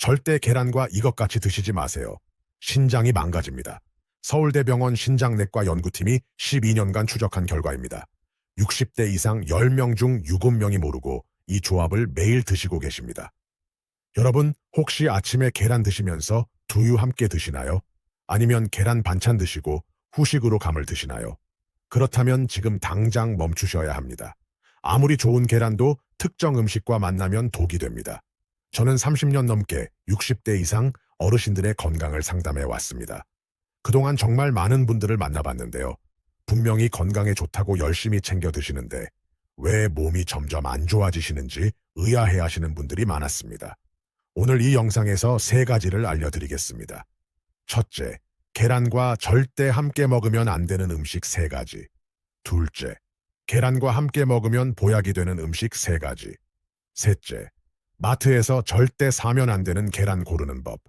절대 계란과 이것같이 드시지 마세요. 신장이 망가집니다. 서울대병원 신장내과 연구팀이 12년간 추적한 결과입니다. 60대 이상 10명 중 7명이 모르고 이 조합을 매일 드시고 계십니다. 여러분, 혹시 아침에 계란 드시면서 두유 함께 드시나요? 아니면 계란 반찬 드시고 후식으로 감을 드시나요? 그렇다면 지금 당장 멈추셔야 합니다. 아무리 좋은 계란도 특정 음식과 만나면 독이 됩니다. 저는 30년 넘게 60대 이상 어르신들의 건강을 상담해 왔습니다. 그동안 정말 많은 분들을 만나봤는데요. 분명히 건강에 좋다고 열심히 챙겨 드시는데 왜 몸이 점점 안 좋아지시는지 의아해 하시는 분들이 많았습니다. 오늘 이 영상에서 3가지를 알려드리겠습니다. 첫째, 계란과 절대 함께 먹으면 안 되는 음식 3가지. 둘째, 계란과 함께 먹으면 보약이 되는 음식 3가지. 셋째, 마트에서 절대 사면 안 되는 계란 고르는 법.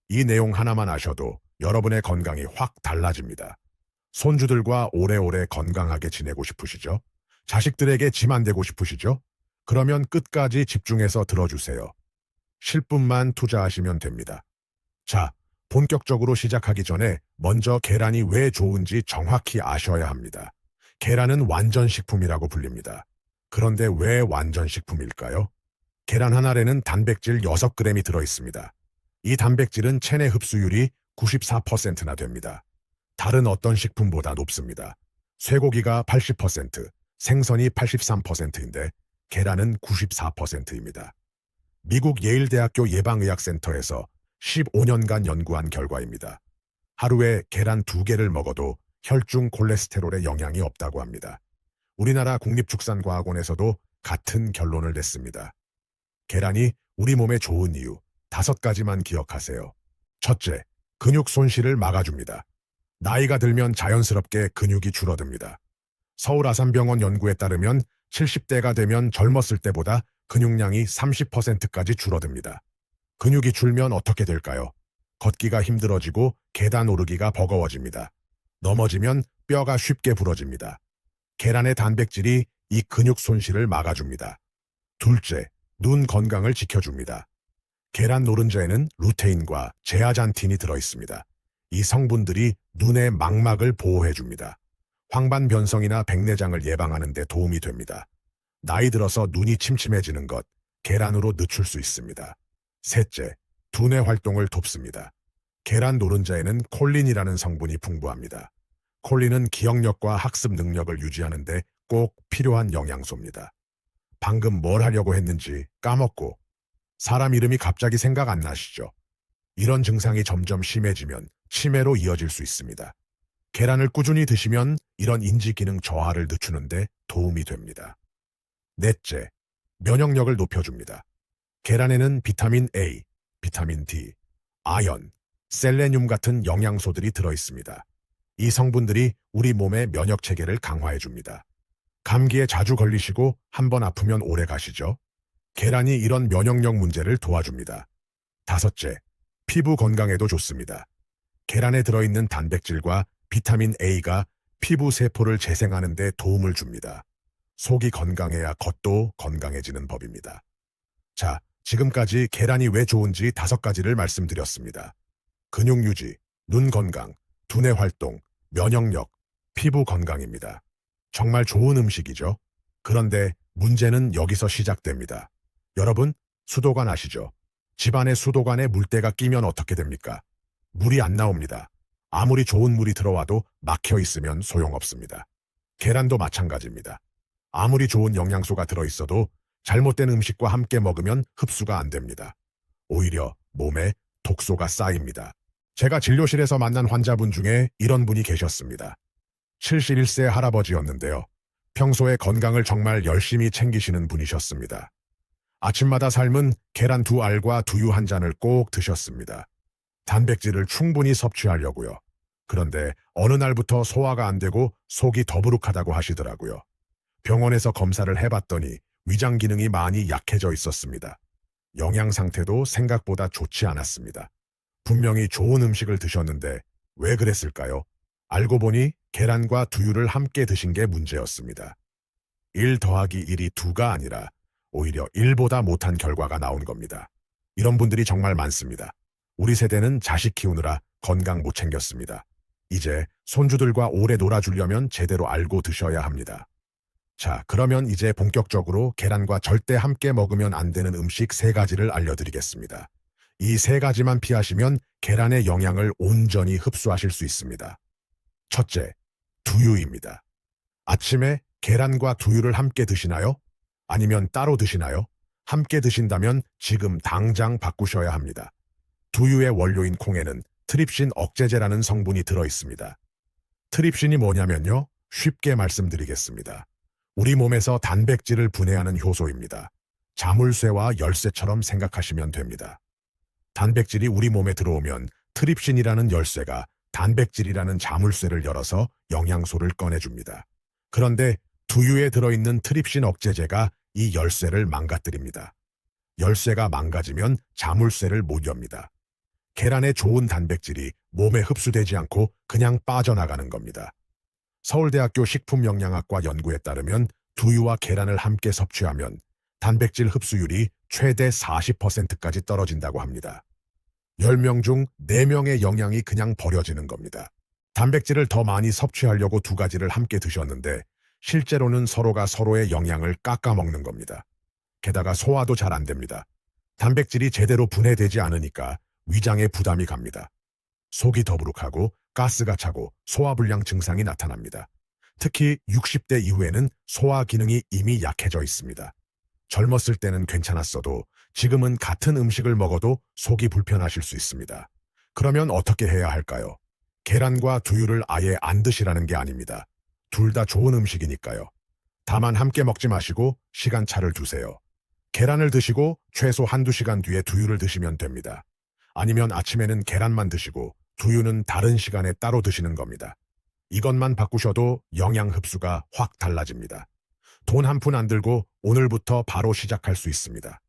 이 내용 하나만 아셔도 여러분의 건강이 확 달라집니다. 손주들과 오래오래 건강하게 지내고 싶으시죠? 자식들에게 짐 안 되고 싶으시죠? 그러면 끝까지 집중해서 들어주세요. 10분만 투자하시면 됩니다. 자, 본격적으로 시작하기 전에 먼저 계란이 왜 좋은지 정확히 아셔야 합니다. 계란은 완전식품이라고 불립니다. 그런데 왜 완전식품일까요? 계란 한 알에는 단백질 6g이 들어있습니다. 이 단백질은 체내 흡수율이 94%나 됩니다. 다른 어떤 식품보다 높습니다. 쇠고기가 80%, 생선이 83%인데 계란은 94%입니다. 미국 예일대학교 예방의학센터에서 15년간 연구한 결과입니다. 하루에 계란 2개를 먹어도 혈중 콜레스테롤에 영향이 없다고 합니다. 우리나라 국립축산과학원에서도 같은 결론을 냈습니다. 계란이 우리 몸에 좋은 이유 5가지만 기억하세요. 첫째, 근육 손실을 막아줍니다. 나이가 들면 자연스럽게 근육이 줄어듭니다. 서울 아산병원 연구에 따르면 70대가 되면 젊었을 때보다 근육량이 30%까지 줄어듭니다. 근육이 줄면 어떻게 될까요? 걷기가 힘들어지고 계단 오르기가 버거워집니다. 넘어지면 뼈가 쉽게 부러집니다. 계란의 단백질이 이 근육 손실을 막아줍니다. 둘째, 눈 건강을 지켜줍니다. 계란 노른자에는 루테인과 제아잔틴이 들어있습니다. 이 성분들이 눈의 망막을 보호해줍니다. 황반 변성이나 백내장을 예방하는 데 도움이 됩니다. 나이 들어서 눈이 침침해지는 것, 계란으로 늦출 수 있습니다. 셋째, 두뇌 활동을 돕습니다. 계란 노른자에는 콜린이라는 성분이 풍부합니다. 콜린은 기억력과 학습 능력을 유지하는 데 꼭 필요한 영양소입니다. 방금 뭘 하려고 했는지 까먹고 사람 이름이 갑자기 생각 안 나시죠? 이런 증상이 점점 심해지면 치매로 이어질 수 있습니다. 계란을 꾸준히 드시면 이런 인지기능 저하를 늦추는 데 도움이 됩니다. 넷째, 면역력을 높여줍니다. 계란에는 비타민 A, 비타민 D, 아연, 셀레늄 같은 영양소들이 들어있습니다. 이 성분들이 우리 몸의 면역체계를 강화해줍니다. 감기에 자주 걸리시고 한번 아프면 오래 가시죠? 계란이 이런 면역력 문제를 도와줍니다. 다섯째, 피부 건강에도 좋습니다. 계란에 들어있는 단백질과 비타민 A가 피부 세포를 재생하는 데 도움을 줍니다. 속이 건강해야 겉도 건강해지는 법입니다. 자, 지금까지 계란이 왜 좋은지 5가지를 말씀드렸습니다. 근육 유지, 눈 건강, 두뇌 활동, 면역력, 피부 건강입니다. 정말 좋은 음식이죠. 그런데 문제는 여기서 시작됩니다. 여러분, 수도관 아시죠? 집안의 수도관에 물때가 끼면 어떻게 됩니까? 물이 안 나옵니다. 아무리 좋은 물이 들어와도 막혀 있으면 소용없습니다. 계란도 마찬가지입니다. 아무리 좋은 영양소가 들어있어도 잘못된 음식과 함께 먹으면 흡수가 안 됩니다. 오히려 몸에 독소가 쌓입니다. 제가 진료실에서 만난 환자분 중에 이런 분이 계셨습니다. 71세 할아버지였는데요. 평소에 건강을 정말 열심히 챙기시는 분이셨습니다. 아침마다 삶은 계란 2알과 두유 1잔을 꼭 드셨습니다. 단백질을 충분히 섭취하려고요. 그런데 어느 날부터 소화가 안 되고 속이 더부룩하다고 하시더라고요. 병원에서 검사를 해봤더니 위장 기능이 많이 약해져 있었습니다. 영양 상태도 생각보다 좋지 않았습니다. 분명히 좋은 음식을 드셨는데 왜 그랬을까요? 알고 보니 계란과 두유를 함께 드신 게 문제였습니다. 1 더하기 1이 2가 아니라 오히려 1보다 못한 결과가 나온 겁니다. 이런 분들이 정말 많습니다. 우리 세대는 자식 키우느라 건강 못 챙겼습니다. 이제 손주들과 오래 놀아주려면 제대로 알고 드셔야 합니다. 자, 그러면 이제 본격적으로 계란과 절대 함께 먹으면 안 되는 음식 3가지를 알려드리겠습니다. 이 3가지만 피하시면 계란의 영양을 온전히 흡수하실 수 있습니다. 첫째, 두유입니다. 아침에 계란과 두유를 함께 드시나요? 아니면 따로 드시나요? 함께 드신다면 지금 당장 바꾸셔야 합니다. 두유의 원료인 콩에는 트립신 억제제라는 성분이 들어있습니다. 트립신이 뭐냐면요, 쉽게 말씀드리겠습니다. 우리 몸에서 단백질을 분해하는 효소입니다. 자물쇠와 열쇠처럼 생각하시면 됩니다. 단백질이 우리 몸에 들어오면 트립신이라는 열쇠가 단백질이라는 자물쇠를 열어서 영양소를 꺼내줍니다. 그런데 두유에 들어있는 트립신 억제제가 이 열쇠를 망가뜨립니다. 열쇠가 망가지면 자물쇠를 못 엽니다. 계란의 좋은 단백질이 몸에 흡수되지 않고 그냥 빠져나가는 겁니다. 서울대학교 식품영양학과 연구에 따르면 두유와 계란을 함께 섭취하면 단백질 흡수율이 최대 40%까지 떨어진다고 합니다. 10명 중 4명의 영양이 그냥 버려지는 겁니다. 단백질을 더 많이 섭취하려고 2가지를 함께 드셨는데 실제로는 서로가 서로의 영양을 깎아먹는 겁니다. 게다가 소화도 잘 안 됩니다. 단백질이 제대로 분해되지 않으니까 위장에 부담이 갑니다. 속이 더부룩하고 가스가 차고 소화불량 증상이 나타납니다. 특히 60대 이후에는 소화 기능이 이미 약해져 있습니다. 젊었을 때는 괜찮았어도 지금은 같은 음식을 먹어도 속이 불편하실 수 있습니다. 그러면 어떻게 해야 할까요? 계란과 두유를 아예 안 드시라는 게 아닙니다. 둘 다 좋은 음식이니까요. 다만 함께 먹지 마시고 시간차를 두세요. 계란을 드시고 최소 1~2시간 뒤에 두유를 드시면 됩니다. 아니면 아침에는 계란만 드시고 두유는 다른 시간에 따로 드시는 겁니다. 이것만 바꾸셔도 영양 흡수가 확 달라집니다. 돈 한 푼 안 들고 오늘부터 바로 시작할 수 있습니다.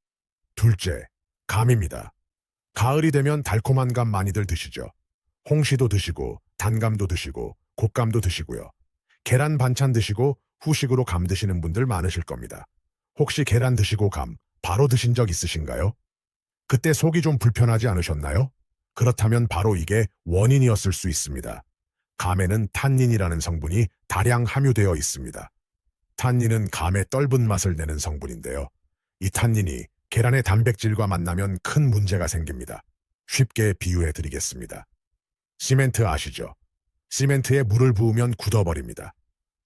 둘째, 감입니다. 가을이 되면 달콤한 감 많이들 드시죠. 홍시도 드시고 단감도 드시고 곶감도 드시고요. 계란 반찬 드시고 후식으로 감 드시는 분들 많으실 겁니다. 혹시 계란 드시고 감 바로 드신 적 있으신가요? 그때 속이 좀 불편하지 않으셨나요? 그렇다면 바로 이게 원인이었을 수 있습니다. 감에는 탄닌이라는 성분이 다량 함유되어 있습니다. 탄닌은 감의 떫은 맛을 내는 성분인데요. 이 탄닌이 계란의 단백질과 만나면 큰 문제가 생깁니다. 쉽게 비유해 드리겠습니다. 시멘트 아시죠? 시멘트에 물을 부으면 굳어버립니다.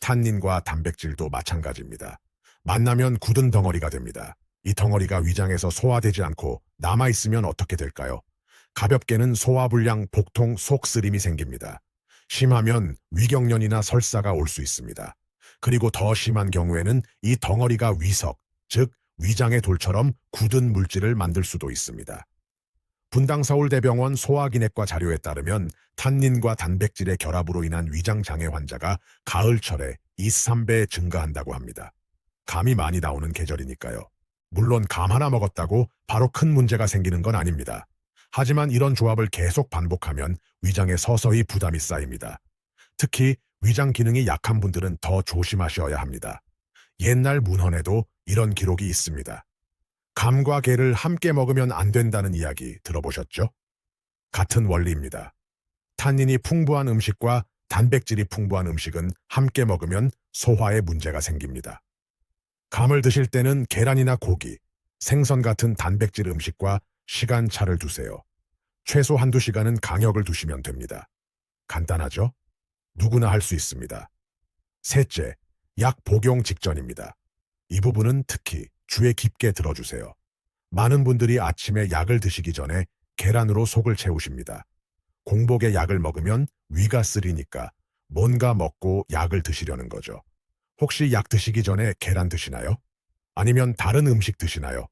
탄닌과 단백질도 마찬가지입니다. 만나면 굳은 덩어리가 됩니다. 이 덩어리가 위장에서 소화되지 않고 남아있으면 어떻게 될까요? 가볍게는 소화불량, 복통, 속쓰림이 생깁니다. 심하면 위경련이나 설사가 올 수 있습니다. 그리고 더 심한 경우에는 이 덩어리가 위석, 즉 위장의 돌처럼 굳은 물질을 만들 수도 있습니다. 분당 서울대병원 소화기내과 자료에 따르면 탄닌과 단백질의 결합으로 인한 위장장애 환자가 가을철에 2~3배 증가한다고 합니다. 감이 많이 나오는 계절이니까요. 물론 감 하나 먹었다고 바로 큰 문제가 생기는 건 아닙니다. 하지만 이런 조합을 계속 반복하면 위장에 서서히 부담이 쌓입니다. 특히 위장 기능이 약한 분들은 더 조심하셔야 합니다. 옛날 문헌에도 이런 기록이 있습니다. 감과 게를 함께 먹으면 안 된다는 이야기 들어보셨죠? 같은 원리입니다. 탄닌이 풍부한 음식과 단백질이 풍부한 음식은 함께 먹으면 소화에 문제가 생깁니다. 감을 드실 때는 계란이나 고기, 생선 같은 단백질 음식과 시간차를 두세요. 최소 1~2시간은 간격을 두시면 됩니다. 간단하죠? 누구나 할 수 있습니다. 셋째, 약 복용 직전입니다. 이 부분은 특히 주의 깊게 들어주세요. 많은 분들이 아침에 약을 드시기 전에 계란으로 속을 채우십니다. 공복에 약을 먹으면 위가 쓰리니까 뭔가 먹고 약을 드시려는 거죠. 혹시 약 드시기 전에 계란 드시나요? 아니면 다른 음식 드시나요?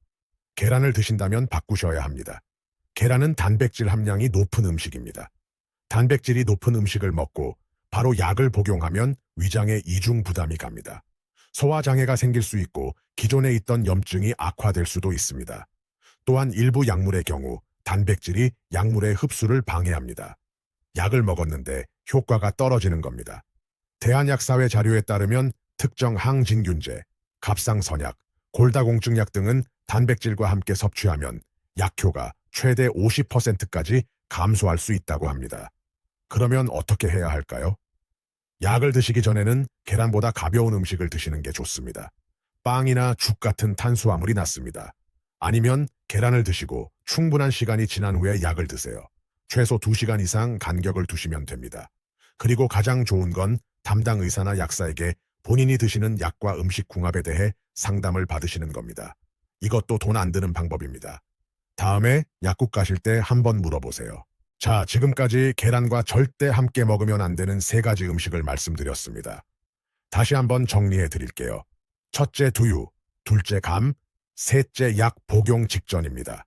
계란을 드신다면 바꾸셔야 합니다. 계란은 단백질 함량이 높은 음식입니다. 단백질이 높은 음식을 먹고 바로 약을 복용하면 위장에 이중 부담이 갑니다. 소화장애가 생길 수 있고 기존에 있던 염증이 악화될 수도 있습니다. 또한 일부 약물의 경우 단백질이 약물의 흡수를 방해합니다. 약을 먹었는데 효과가 떨어지는 겁니다. 대한약사회 자료에 따르면 특정 항진균제, 갑상선약, 골다공증약 등은 단백질과 함께 섭취하면 약효가 최대 50%까지 감소할 수 있다고 합니다. 그러면 어떻게 해야 할까요? 약을 드시기 전에는 계란보다 가벼운 음식을 드시는 게 좋습니다. 빵이나 죽 같은 탄수화물이 낫습니다. 아니면 계란을 드시고 충분한 시간이 지난 후에 약을 드세요. 최소 2시간 이상 간격을 두시면 됩니다. 그리고 가장 좋은 건 담당 의사나 약사에게 본인이 드시는 약과 음식 궁합에 대해 상담을 받으시는 겁니다. 이것도 돈 안 드는 방법입니다. 다음에 약국 가실 때 한번 물어보세요. 자, 지금까지 계란과 절대 함께 먹으면 안 되는 3가지 음식을 말씀드렸습니다. 다시 한번 정리해 드릴게요. 첫째 두유, 둘째 감, 셋째 약 복용 직전입니다.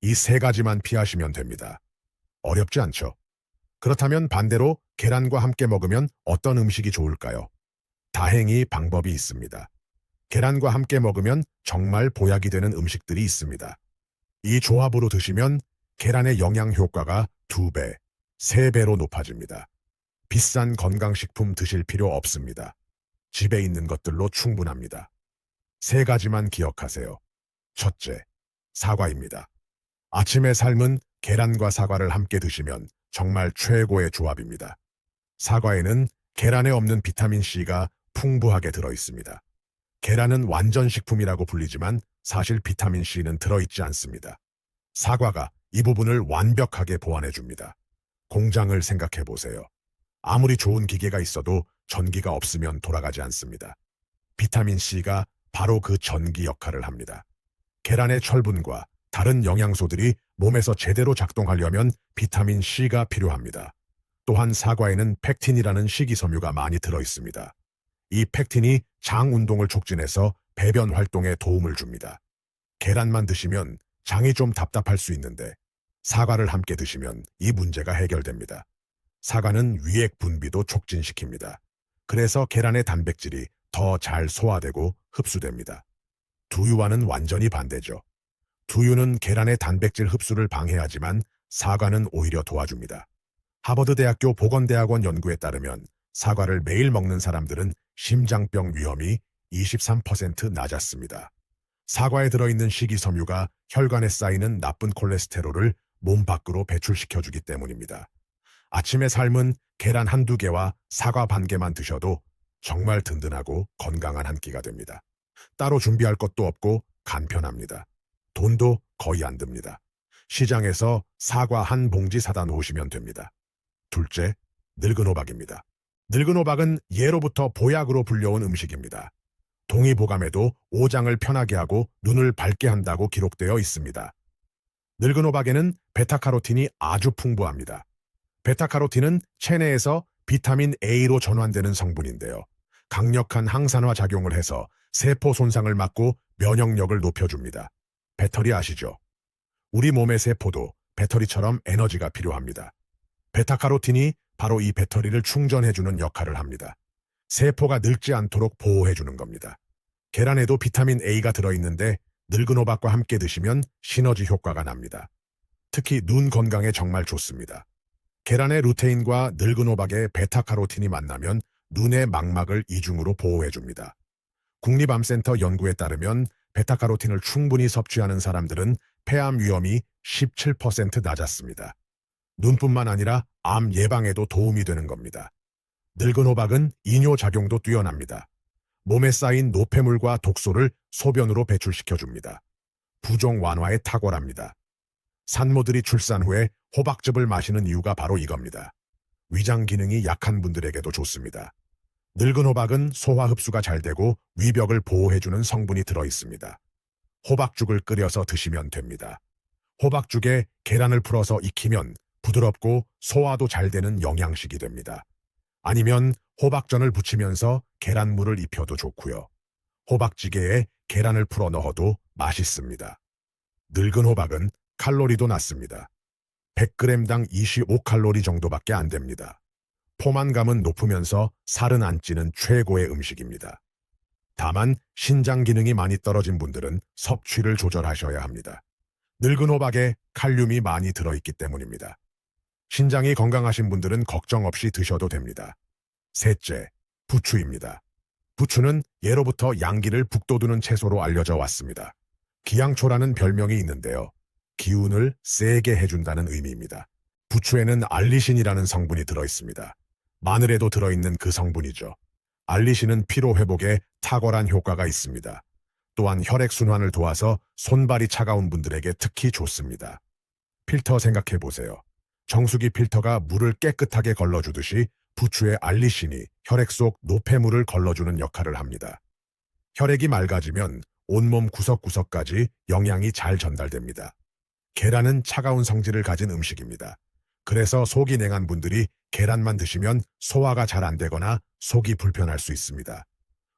이 3가지만 피하시면 됩니다. 어렵지 않죠? 그렇다면 반대로 계란과 함께 먹으면 어떤 음식이 좋을까요? 다행히 방법이 있습니다. 계란과 함께 먹으면 정말 보약이 되는 음식들이 있습니다. 이 조합으로 드시면 계란의 영양 효과가 2배, 3배로 높아집니다. 비싼 건강식품 드실 필요 없습니다. 집에 있는 것들로 충분합니다. 3가지만 기억하세요. 첫째, 사과입니다. 아침에 삶은 계란과 사과를 함께 드시면 정말 최고의 조합입니다. 사과에는 계란에 없는 비타민C가 풍부하게 들어있습니다. 계란은 완전식품이라고 불리지만 사실 비타민C는 들어있지 않습니다. 사과가 이 부분을 완벽하게 보완해줍니다. 공장을 생각해 보세요. 아무리 좋은 기계가 있어도 전기가 없으면 돌아가지 않습니다. 비타민C가 바로 그 전기 역할을 합니다. 계란의 철분과 다른 영양소들이 몸에서 제대로 작동하려면 비타민C가 필요합니다. 또한 사과에는 팩틴이라는 식이섬유가 많이 들어있습니다. 이 팩틴이 장 운동을 촉진해서 배변 활동에 도움을 줍니다. 계란만 드시면 장이 좀 답답할 수 있는데 사과를 함께 드시면 이 문제가 해결됩니다. 사과는 위액 분비도 촉진시킵니다. 그래서 계란의 단백질이 더 잘 소화되고 흡수됩니다. 두유와는 완전히 반대죠. 두유는 계란의 단백질 흡수를 방해하지만 사과는 오히려 도와줍니다. 하버드대학교 보건대학원 연구에 따르면 사과를 매일 먹는 사람들은 심장병 위험이 23% 낮았습니다. 사과에 들어있는 식이섬유가 혈관에 쌓이는 나쁜 콜레스테롤을 몸 밖으로 배출시켜주기 때문입니다. 아침에 삶은 계란 1~2개와 사과 반 개만 드셔도 정말 든든하고 건강한 한 끼가 됩니다. 따로 준비할 것도 없고 간편합니다. 돈도 거의 안 듭니다. 시장에서 사과 한 봉지 사다 놓으시면 됩니다. 둘째, 늙은 호박입니다. 늙은 호박은 예로부터 보약으로 불려온 음식입니다. 동의보감에도 오장을 편하게 하고 눈을 밝게 한다고 기록되어 있습니다. 늙은 호박에는 베타카로틴이 아주 풍부합니다. 베타카로틴은 체내에서 비타민 A로 전환되는 성분인데요. 강력한 항산화 작용을 해서 세포 손상을 막고 면역력을 높여줍니다. 배터리 아시죠? 우리 몸의 세포도 배터리처럼 에너지가 필요합니다. 베타카로틴이 바로 이 배터리를 충전해주는 역할을 합니다. 세포가 늙지 않도록 보호해주는 겁니다. 계란에도 비타민 A가 들어있는데 늙은 호박과 함께 드시면 시너지 효과가 납니다. 특히 눈 건강에 정말 좋습니다. 계란의 루테인과 늙은 호박의 베타카로틴이 만나면 눈의 망막을 이중으로 보호해줍니다. 국립암센터 연구에 따르면 베타카로틴을 충분히 섭취하는 사람들은 폐암 위험이 17% 낮았습니다. 눈뿐만 아니라 암 예방에도 도움이 되는 겁니다. 늙은 호박은 이뇨작용도 뛰어납니다. 몸에 쌓인 노폐물과 독소를 소변으로 배출시켜줍니다. 부종 완화에 탁월합니다. 산모들이 출산 후에 호박즙을 마시는 이유가 바로 이겁니다. 위장 기능이 약한 분들에게도 좋습니다. 늙은 호박은 소화 흡수가 잘 되고 위벽을 보호해주는 성분이 들어있습니다. 호박죽을 끓여서 드시면 됩니다. 호박죽에 계란을 풀어서 익히면 부드럽고 소화도 잘 되는 영양식이 됩니다. 아니면 호박전을 부치면서 계란물을 입혀도 좋고요. 호박찌개에 계란을 풀어 넣어도 맛있습니다. 늙은 호박은 칼로리도 낮습니다. 100g당 25칼로리 정도밖에 안 됩니다. 포만감은 높으면서 살은 안 찌는 최고의 음식입니다. 다만 신장 기능이 많이 떨어진 분들은 섭취를 조절하셔야 합니다. 늙은 호박에 칼륨이 많이 들어있기 때문입니다. 신장이 건강하신 분들은 걱정 없이 드셔도 됩니다. 셋째, 부추입니다. 부추는 예로부터 양기를 북돋우는 채소로 알려져 왔습니다. 기양초라는 별명이 있는데요. 기운을 세게 해준다는 의미입니다. 부추에는 알리신이라는 성분이 들어있습니다. 마늘에도 들어있는 그 성분이죠. 알리신은 피로 회복에 탁월한 효과가 있습니다. 또한 혈액순환을 도와서 손발이 차가운 분들에게 특히 좋습니다. 필터 생각해 보세요. 정수기 필터가 물을 깨끗하게 걸러주듯이 부추의 알리신이 혈액 속 노폐물을 걸러주는 역할을 합니다. 혈액이 맑아지면 온몸 구석구석까지 영양이 잘 전달됩니다. 계란은 차가운 성질을 가진 음식입니다. 그래서 속이 냉한 분들이 계란만 드시면 소화가 잘 안 되거나 속이 불편할 수 있습니다.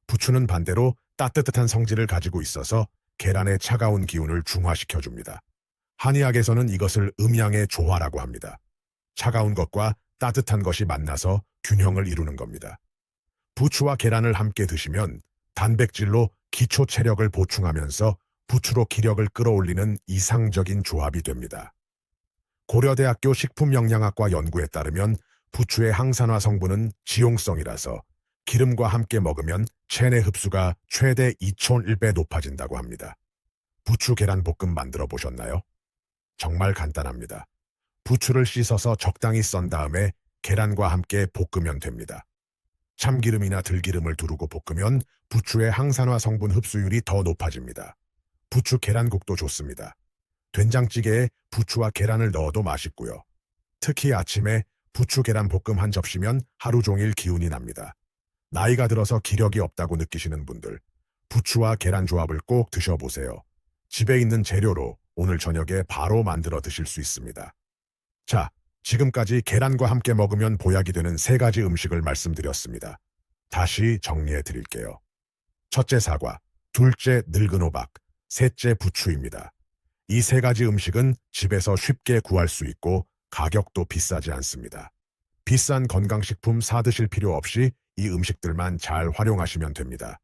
부추는 반대로 따뜻한 성질을 가지고 있어서 계란의 차가운 기운을 중화시켜줍니다. 한의학에서는 이것을 음양의 조화라고 합니다. 차가운 것과 따뜻한 것이 만나서 균형을 이루는 겁니다. 부추와 계란을 함께 드시면 단백질로 기초 체력을 보충하면서 부추로 기력을 끌어올리는 이상적인 조합이 됩니다. 고려대학교 식품영양학과 연구에 따르면 부추의 항산화 성분은 지용성이라서 기름과 함께 먹으면 체내 흡수가 최대 2,100배 높아진다고 합니다. 부추 계란 볶음 만들어 보셨나요? 정말 간단합니다. 부추를 씻어서 적당히 썬 다음에 계란과 함께 볶으면 됩니다. 참기름이나 들기름을 두르고 볶으면 부추의 항산화 성분 흡수율이 더 높아집니다. 부추 계란국도 좋습니다. 된장찌개에 부추와 계란을 넣어도 맛있고요. 특히 아침에 부추 계란 볶음 한 접시면 하루 종일 기운이 납니다. 나이가 들어서 기력이 없다고 느끼시는 분들, 부추와 계란 조합을 꼭 드셔보세요. 집에 있는 재료로 오늘 저녁에 바로 만들어 드실 수 있습니다. 자, 지금까지 계란과 함께 먹으면 보약이 되는 3가지 음식을 말씀드렸습니다. 다시 정리해 드릴게요. 첫째 사과, 둘째 늙은 호박, 셋째 부추입니다. 이 3가지 음식은 집에서 쉽게 구할 수 있고 가격도 비싸지 않습니다. 비싼 건강식품 사드실 필요 없이 이 음식들만 잘 활용하시면 됩니다.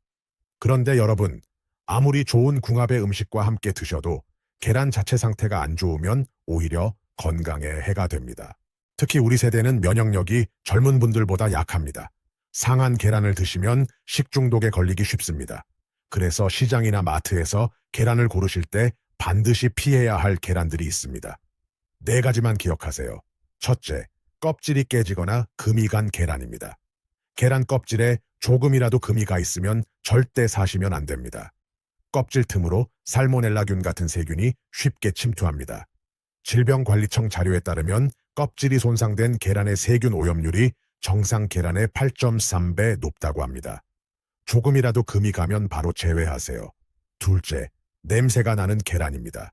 그런데 여러분, 아무리 좋은 궁합의 음식과 함께 드셔도 계란 자체 상태가 안 좋으면 오히려 건강에 해가 됩니다. 특히 우리 세대는 면역력이 젊은 분들보다 약합니다. 상한 계란을 드시면 식중독에 걸리기 쉽습니다. 그래서 시장이나 마트에서 계란을 고르실 때 반드시 피해야 할 계란들이 있습니다. 4가지만 기억하세요. 첫째, 껍질이 깨지거나 금이 간 계란입니다. 계란 껍질에 조금이라도 금이 가 있으면 절대 사시면 안 됩니다. 껍질 틈으로 살모넬라균 같은 세균이 쉽게 침투합니다. 질병관리청 자료에 따르면 껍질이 손상된 계란의 세균 오염률이 정상 계란의 8.3배 높다고 합니다. 조금이라도 금이 가면 바로 제외하세요. 둘째, 냄새가 나는 계란입니다.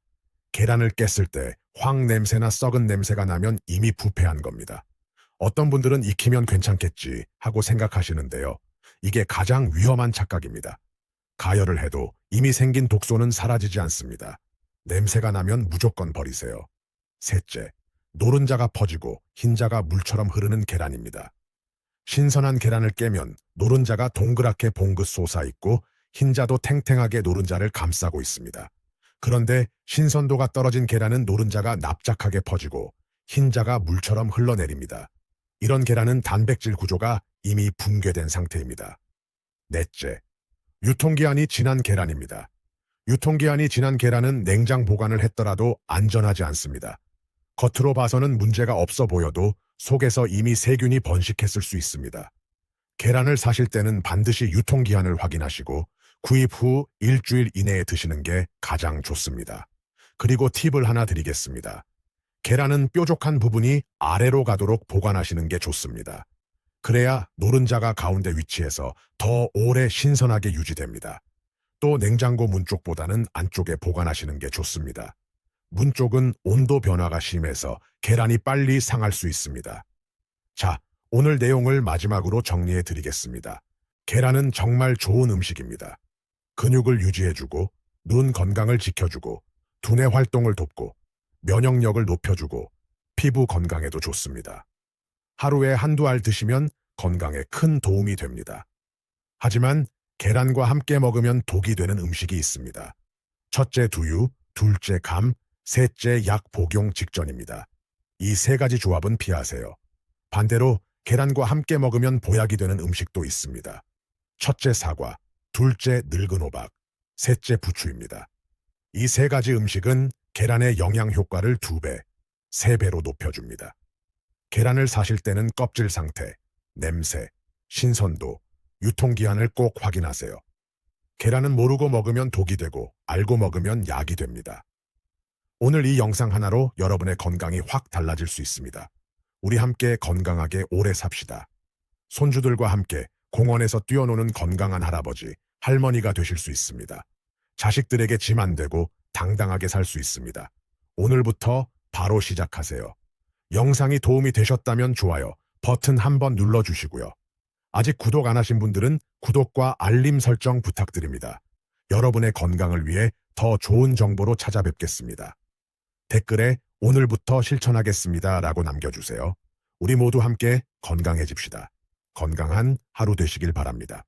계란을 깼을 때 황 냄새나 썩은 냄새가 나면 이미 부패한 겁니다. 어떤 분들은 익히면 괜찮겠지 하고 생각하시는데요. 이게 가장 위험한 착각입니다. 가열을 해도 이미 생긴 독소는 사라지지 않습니다. 냄새가 나면 무조건 버리세요. 셋째, 노른자가 퍼지고 흰자가 물처럼 흐르는 계란입니다. 신선한 계란을 깨면 노른자가 동그랗게 봉긋 솟아있고 흰자도 탱탱하게 노른자를 감싸고 있습니다. 그런데 신선도가 떨어진 계란은 노른자가 납작하게 퍼지고 흰자가 물처럼 흘러내립니다. 이런 계란은 단백질 구조가 이미 붕괴된 상태입니다. 넷째, 유통기한이 지난 계란입니다. 유통기한이 지난 계란은 냉장 보관을 했더라도 안전하지 않습니다. 겉으로 봐서는 문제가 없어 보여도 속에서 이미 세균이 번식했을 수 있습니다. 계란을 사실 때는 반드시 유통기한을 확인하시고 구입 후 일주일 이내에 드시는 게 가장 좋습니다. 그리고 팁을 하나 드리겠습니다. 계란은 뾰족한 부분이 아래로 가도록 보관하시는 게 좋습니다. 그래야 노른자가 가운데 위치해서 더 오래 신선하게 유지됩니다. 또 냉장고 문 쪽보다는 안쪽에 보관하시는 게 좋습니다. 문 쪽은 온도 변화가 심해서 계란이 빨리 상할 수 있습니다. 자, 오늘 내용을 마지막으로 정리해 드리겠습니다. 계란은 정말 좋은 음식입니다. 근육을 유지해주고, 눈 건강을 지켜주고, 두뇌 활동을 돕고, 면역력을 높여주고, 피부 건강에도 좋습니다. 하루에 한두 알 드시면 건강에 큰 도움이 됩니다. 하지만 계란과 함께 먹으면 독이 되는 음식이 있습니다. 첫째 두유, 둘째 감, 셋째 약 복용 직전입니다. 이 3가지 조합은 피하세요. 반대로 계란과 함께 먹으면 보약이 되는 음식도 있습니다. 첫째 사과, 둘째 늙은 호박, 셋째 부추입니다. 이 3가지 음식은 계란의 영양 효과를 2배, 3배로 높여줍니다. 계란을 사실 때는 껍질 상태, 냄새, 신선도, 유통기한을 꼭 확인하세요. 계란은 모르고 먹으면 독이 되고 알고 먹으면 약이 됩니다. 오늘 이 영상 하나로 여러분의 건강이 확 달라질 수 있습니다. 우리 함께 건강하게 오래 삽시다. 손주들과 함께 공원에서 뛰어노는 건강한 할아버지, 할머니가 되실 수 있습니다. 자식들에게 짐 안 되고 당당하게 살 수 있습니다. 오늘부터 바로 시작하세요. 영상이 도움이 되셨다면 좋아요 버튼 한번 눌러주시고요. 아직 구독 안 하신 분들은 구독과 알림 설정 부탁드립니다. 여러분의 건강을 위해 더 좋은 정보로 찾아뵙겠습니다. 댓글에 오늘부터 실천하겠습니다 라고 남겨주세요. 우리 모두 함께 건강해집시다. 건강한 하루 되시길 바랍니다.